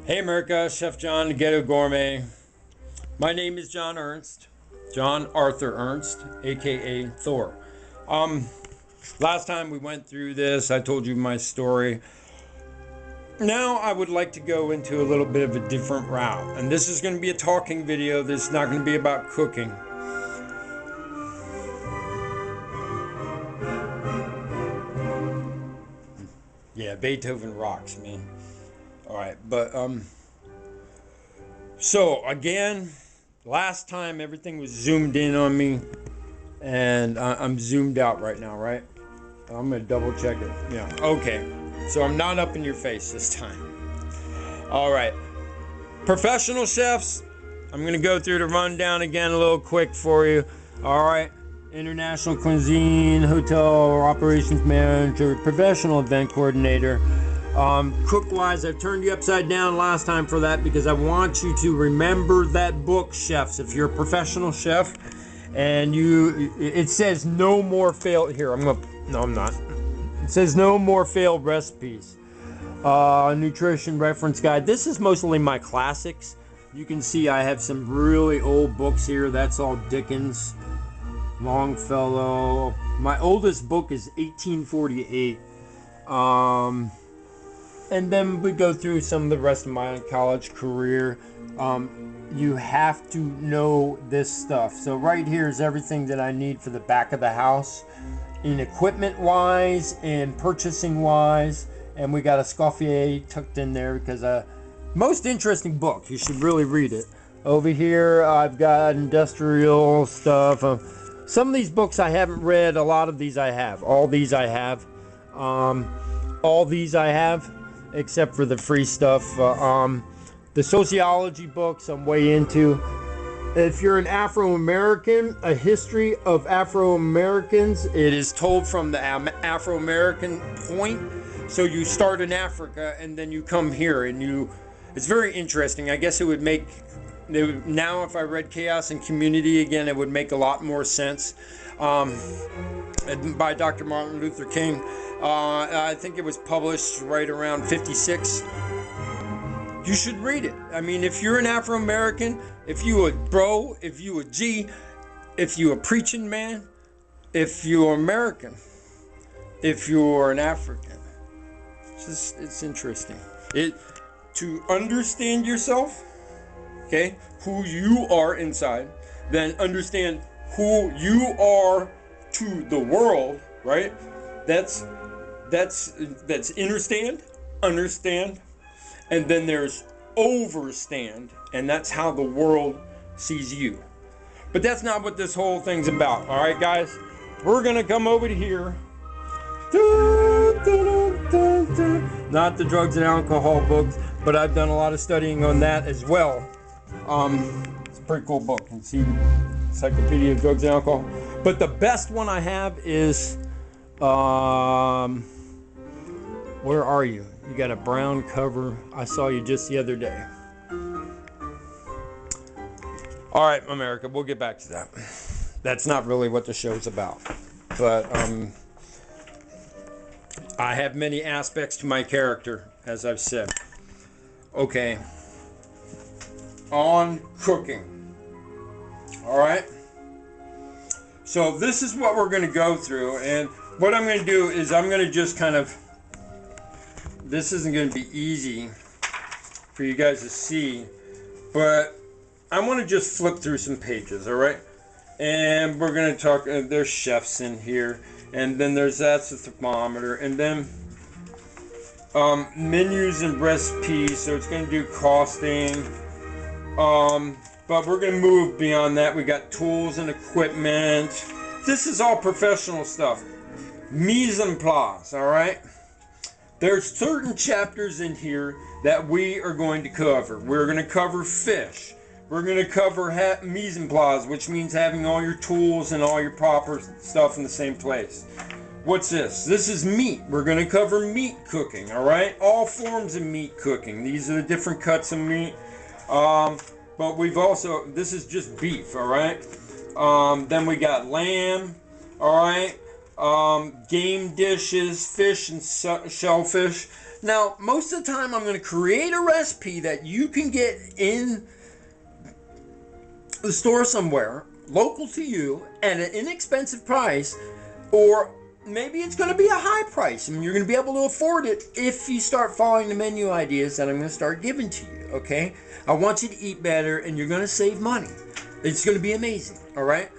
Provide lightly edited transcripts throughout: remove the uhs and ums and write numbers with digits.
Hey America, Chef John, Ghetto Gourmet. My name is John Ernst, John Arthur Ernst, aka Thor. Um, Last time we went through this, I told you my story. Now I would like to go into a little bit of a different route, and this is going to be a talking video. This is not going to be about cooking. Yeah, Beethoven rocks, man. All right, but so again, last time everything was zoomed in on me, and I'm zoomed out right now, right? I'm gonna double check it. Yeah, okay. So I'm not up in your face this time. All right, professional chefs. I'm gonna go through the rundown again a little quick for you. All right, international cuisine, hotel operations manager, professional event coordinator. Cook-wise, I've turned you upside down last time for that because I want you to remember that book, chefs. If you're a professional chef and it says no more failed, here, no, I'm not. It says no more failed recipes. Nutrition reference guide. This is mostly my classics. You can see I have some really old books here. That's all Dickens, Longfellow. My oldest book is 1848. And then we go through some of the rest of my college career. You have to know this stuff. So right here is everything that I need for the back of the house, in equipment wise and purchasing wise. And we got a Scoffier tucked in there because most interesting book. You should really read it. Over here I've got industrial stuff. Some of these books I haven't read. A lot of these I have. All these I have. All these I have. Except for the free stuff. The sociology books I'm way into. If you're an Afro-American, a history of Afro-Americans, it is told from the Afro-American point. So you start in Africa and then you come here and it's very interesting. I guess it would make, now if I read Chaos and Community again, it would make a lot more sense. By Dr. Martin Luther King. I think it was published right around 56. You should read it. I mean, if you're an Afro-American, if you a bro, if you a G, if you a preaching man, if you're American, if you're an African, it's interesting. To understand yourself, okay, who you are inside, then understand who you are to the world, right? That's understand, and then there's overstand, and that's how the world sees you. But that's not what this whole thing's about. All right, guys, we're gonna come over to here. Not the drugs and alcohol books, but I've done a lot of studying on that as well. It's a pretty cool book. You can see Encyclopedia of Drugs and Alcohol. But the best one I have is where are you? You got a brown cover. I saw you just the other day. All right, America, we'll get back to that. That's not really what the show's about. But I have many aspects to my character, as I've said. Okay. On cooking. All right. So this is what we're going to go through, and what I'm going to do is I'm going to just kind of, this isn't going to be easy for you guys to see, but I want to just flip through some pages, all right? And we're going to talk, there's chefs in here, and then that's the thermometer, and then menus and recipes, so it's going to do costing, but we're going to move beyond that. We got tools and equipment. This is all professional stuff. Mise en place, all right? There's certain chapters in here that we are going to cover. We're going to cover fish. We're going to cover mise en place, which means having all your tools and all your proper stuff in the same place. What's this? This is meat. We're going to cover meat cooking, all right? All forms of meat cooking. These are the different cuts of meat. But we've also, this is just beef, all right? Then we got lamb, all right? Game dishes, fish and shellfish. Now, most of the time, I'm going to create a recipe that you can get in the store somewhere, local to you, at an inexpensive price, or maybe it's going to be a high price, and you're going to be able to afford it if you start following the menu ideas that I'm going to start giving to you, okay? I want you to eat better, and you're going to save money. It's going to be amazing, all right?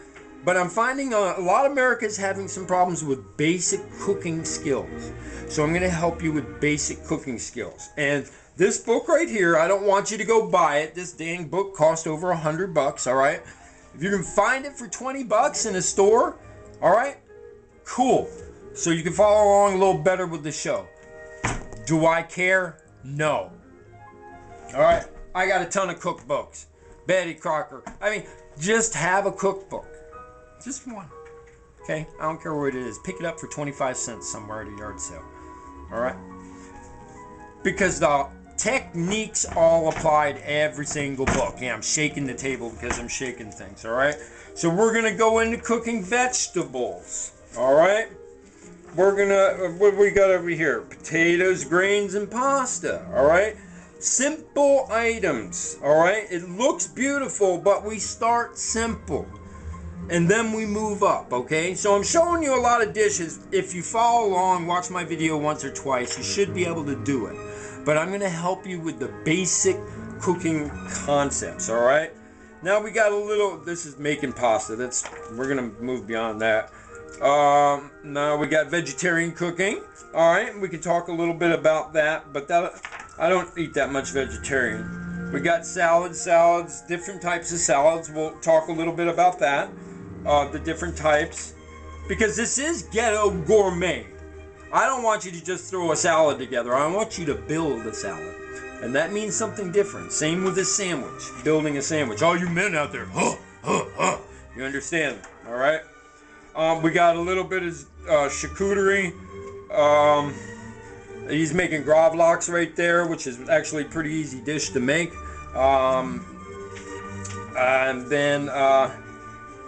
But I'm finding a lot of America is having some problems with basic cooking skills. So I'm going to help you with basic cooking skills. And this book right here, I don't want you to go buy it. This dang book cost over $100, all right? If you can find it for 20 bucks in a store, all right? Cool. So you can follow along a little better with the show. Do I care? No. All right? I got a ton of cookbooks. Betty Crocker. I mean, just have a cookbook. Just one. Okay? I don't care what it is. Pick it up for 25 cents somewhere at a yard sale. All right? Because the techniques all apply to every single book. Yeah, I'm shaking the table because I'm shaking things. All right? So we're going to go into cooking vegetables. All right? We're going to, what we got over here? Potatoes, grains, and pasta. All right? Simple items. All right? It looks beautiful, but we start simple. And then we move up, okay? So I'm showing you a lot of dishes. If you follow along, watch my video once or twice, you should be able to do it. But I'm going to help you with the basic cooking concepts, all right? Now we got a little, this is making pasta. We're going to move beyond that. Now we got vegetarian cooking, all right? We can talk a little bit about that, but I don't eat that much vegetarian. We got salads, different types of salads. We'll talk a little bit about that. The different types, because this is Ghetto Gourmet. I don't want you to just throw a salad together. I want you to build a salad, and that means something different. Same with a sandwich, building a sandwich. All you men out there, you understand? All right. We got a little bit of charcuterie. He's making gravlax right there, which is actually a pretty easy dish to make. And then.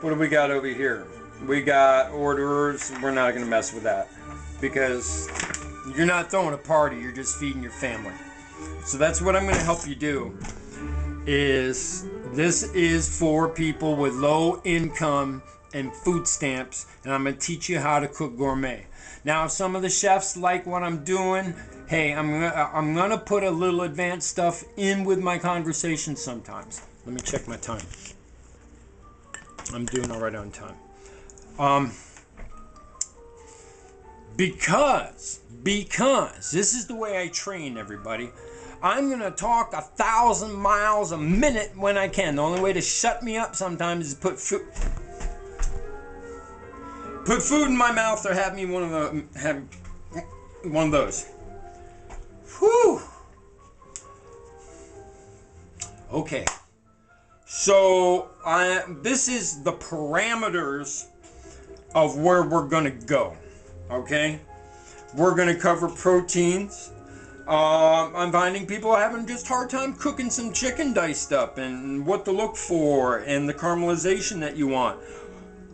What do we got over here? We got hors d'oeuvres. We're not going to mess with that because you're not throwing a party. You're just feeding your family. So that's what I'm going to help you do. This is for people with low income and food stamps, and I'm going to teach you how to cook gourmet. Now, if some of the chefs like what I'm doing, hey, I'm gonna put a little advanced stuff in with my conversation sometimes. Let me check my time. I'm doing all right on time. Because this is the way I train everybody. I'm gonna talk 1,000 miles a minute when I can. The only way to shut me up sometimes is to put food in my mouth or have me have one of those. Whew. Okay. So this is the parameters of where we're gonna go. Okay, we're gonna cover proteins. I'm finding people are having just hard time cooking some chicken diced up and what to look for and the caramelization that you want.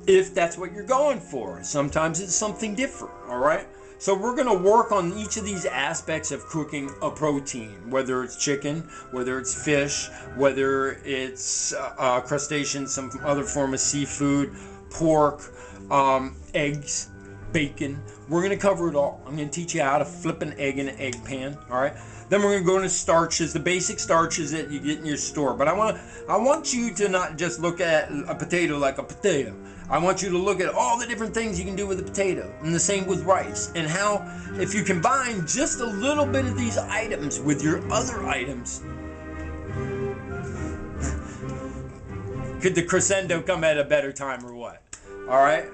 If that's what you're going for, sometimes it's something different. All right. So we're going to work on each of these aspects of cooking a protein, whether it's chicken, whether it's fish, whether it's crustacean, some other form of seafood, pork, eggs, bacon. We're going to cover it all. I'm going to teach you how to flip an egg in an egg pan, all right? Then we're going to go into starches, the basic starches that you get in your store. But I want you to not just look at a potato like a potato. I want you to look at all the different things you can do with a potato, and the same with rice, and how if you combine just a little bit of these items with your other items, could the crescendo come at a better time or what? All right?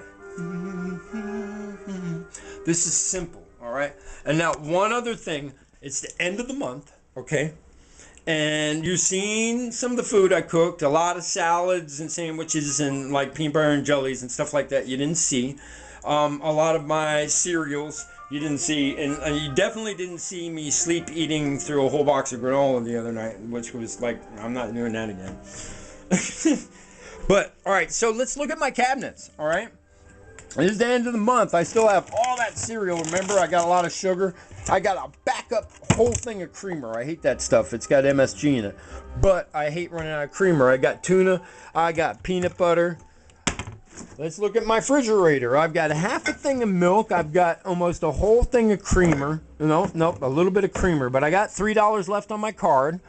This is simple, all right? And now one other thing, it's the end of the month, okay? And you've seen some of the food I cooked, a lot of salads and sandwiches and like peanut butter and jellies and stuff like that you didn't see. A lot of my cereals you didn't see, and you definitely didn't see me sleep eating through a whole box of granola the other night, which was like, I'm not doing that again. But, all right, so let's look at my cabinets, all right? This is the end of the month. I still have all that cereal. Remember, I got a lot of sugar. I got a backup whole thing of creamer. I hate that stuff. It's got MSG in it. But I hate running out of creamer. I got tuna. I got peanut butter. Let's look at my refrigerator. I've got half a thing of milk. I've got almost a whole thing of creamer. No, a little bit of creamer. But I got $3 left on my card.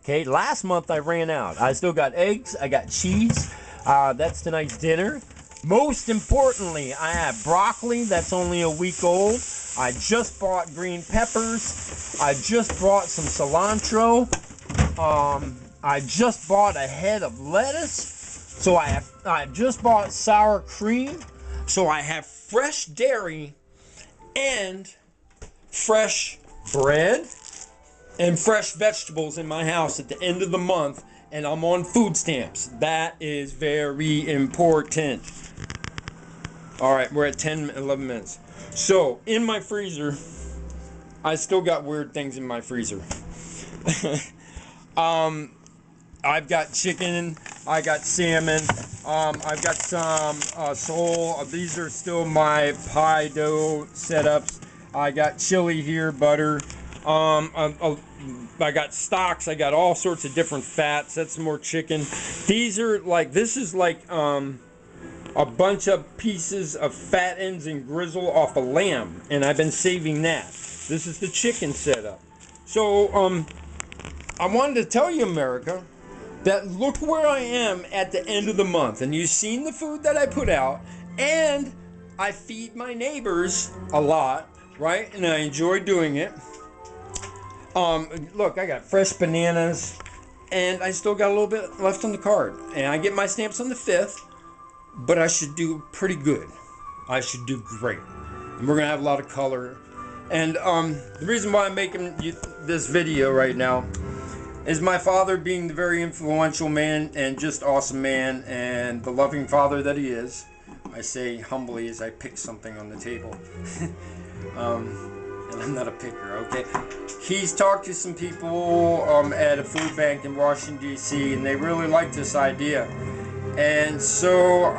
Okay, last month I ran out. I still got eggs. I got cheese. That's tonight's dinner. Most importantly, I have broccoli that's only a week old. I just bought green peppers. I just bought some cilantro. I just bought a head of lettuce. So I just bought sour cream. So I have fresh dairy and fresh bread and fresh vegetables in my house at the end of the month, and I'm on food stamps. That is very important. All right, we're at 11 minutes. So in my freezer, I still got weird things in my freezer. I've got chicken, I got salmon, I've got some sole. These are still my pie dough setups. I got chili here, butter. I got stocks. I got all sorts of different fats. That's some more chicken. These are like, this is like a bunch of pieces of fat ends and grizzle off a lamb, and I've been saving that. This is the chicken setup. So I wanted to tell you, America, that look where I am at the end of the month, and you've seen the food that I put out, and I feed my neighbors a lot, right? And I enjoy doing it. Look, I got fresh bananas, and I still got a little bit left on the card, and I get my stamps on the 5th, but I should do pretty good. I should do great, and we're gonna have a lot of color. And the reason why I'm making this video right now is my father, being the very influential man and just awesome man and the loving father that he is. I say humbly as I pick something on the table. And I'm not a picker, okay? He's talked to some people at a food bank in Washington, D.C., and they really like this idea. And so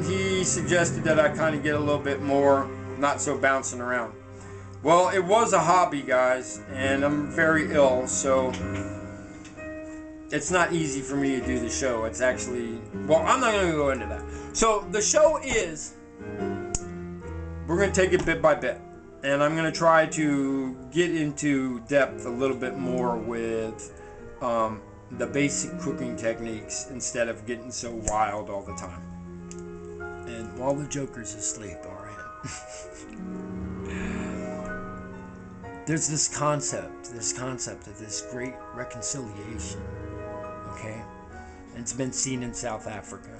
he suggested that I kind of get a little bit more, not so bouncing around. Well, it was a hobby, guys, and I'm very ill, so it's not easy for me to do the show. It's actually, well, I'm not going to go into that. So the show is, we're going to take it bit by bit. And I'm going to try to get into depth a little bit more with the basic cooking techniques instead of getting so wild all the time. And while the Joker's asleep, alright. There's this concept of this great reconciliation, okay? And it's been seen in South Africa.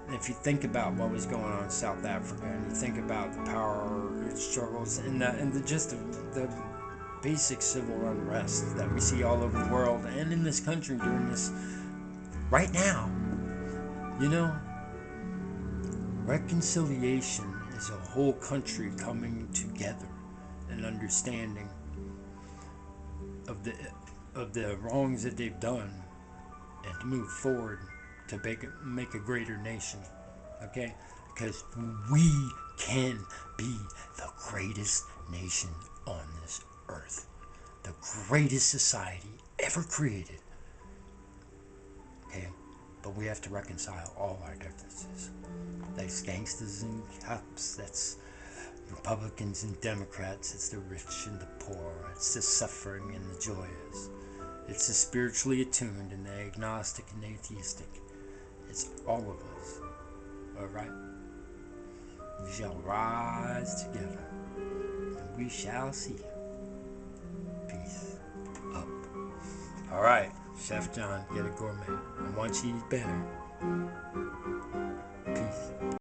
And if you think about what was going on in South Africa, and you think about the power struggles and the basic civil unrest that we see all over the world and in this country during this right now, you know, reconciliation is a whole country coming together and understanding of the wrongs that they've done and to move forward to make a greater nation, okay? Because we can be the greatest nation on this earth, the greatest society ever created, okay? But we have to reconcile all our differences. That's gangsters and cops, that's Republicans and Democrats, it's the rich and the poor, it's the suffering and the joyous, it's the spiritually attuned and the agnostic and atheistic. It's all of us, alright? We shall rise together, and we shall see. Peace up. Alright, Chef John, Ghetto Gourmet. And once you eat better, peace.